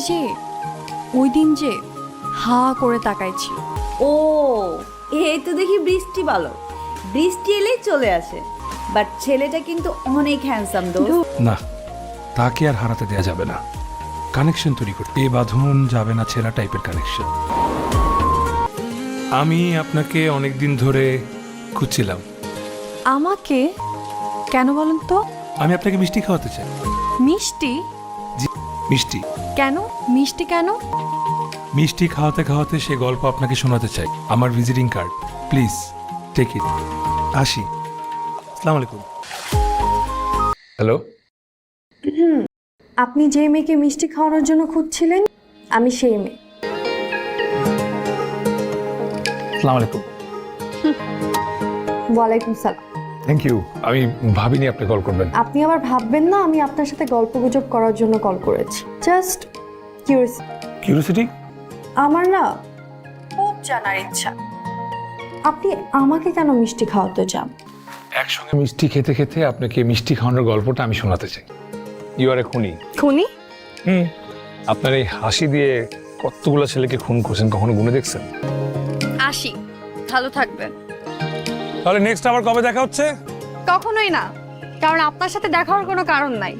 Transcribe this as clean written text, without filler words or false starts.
যে ওই দিন যে হা করে তাকাইছিল। ও এই তো দেখি বৃষ্টি বালক, বৃষ্টি এলেই চলে আসে, বাট ছেলেটা কিন্তু অনেক হ্যান্ডসাম দোস্ত। না, তাকে আর হারাতে দেয়া যাবে না। কানেকশন তৈরি করতে এ বাঁধন যাবে না, ছেঁড়া টাইপের কানেকশন। আমি আপনাকে অনেকদিন ধরে খুঁজছিলাম। আমাকে কেন বলেন তো? আমি আপনাকে মিষ্টি খাওয়াতে চাই। মিষ্টি? জি, মিষ্টি। কেন মিষ্টি কেন? মিষ্টি খাওয়াতে খাওয়াতে সে গল্প আপনাকে শোনাতে চাই। আমার visiting card, please take it. আসি। আসসালামু আলাইকুম। হ্যালো। আপনি যে মেয়েকে মিষ্টি খাওয়ানোর জন্য খুঁজছিলেন, আমি সেই মেয়ে। আসসালামু আলাইকুম। ওয়ালাইকুম সালাম। Thank you. আমি ভাবিনি আপনি কল করবেন। আপনি আবার ভাববেন না আমি আপনার সাথে গল্পগুজব করার জন্য কল করেছি। Just curiosity? আমার না খুব জানার ইচ্ছা, আপনি আমাকে কেন মিষ্টি খাওয়াতে চান? একসঙ্গে মিষ্টি খেতে খেতে আপনাকে মিষ্টি খাওয়ানোর গল্পটা আমি শোনাতে চাই। ইউ আর এ খুনি। খুনি? আপনার এই হাসি দিয়ে কতগুলো ছেলেকে খুন করছেন, কখনো গুনে দেখছেন? আসি, ভালো থাকবেন। তাহলে নেক্সট আবার কবে দেখা হচ্ছে? কখনোই না, কারণ আপনার সাথে দেখা হওয়ার কোনো কারণ নাই।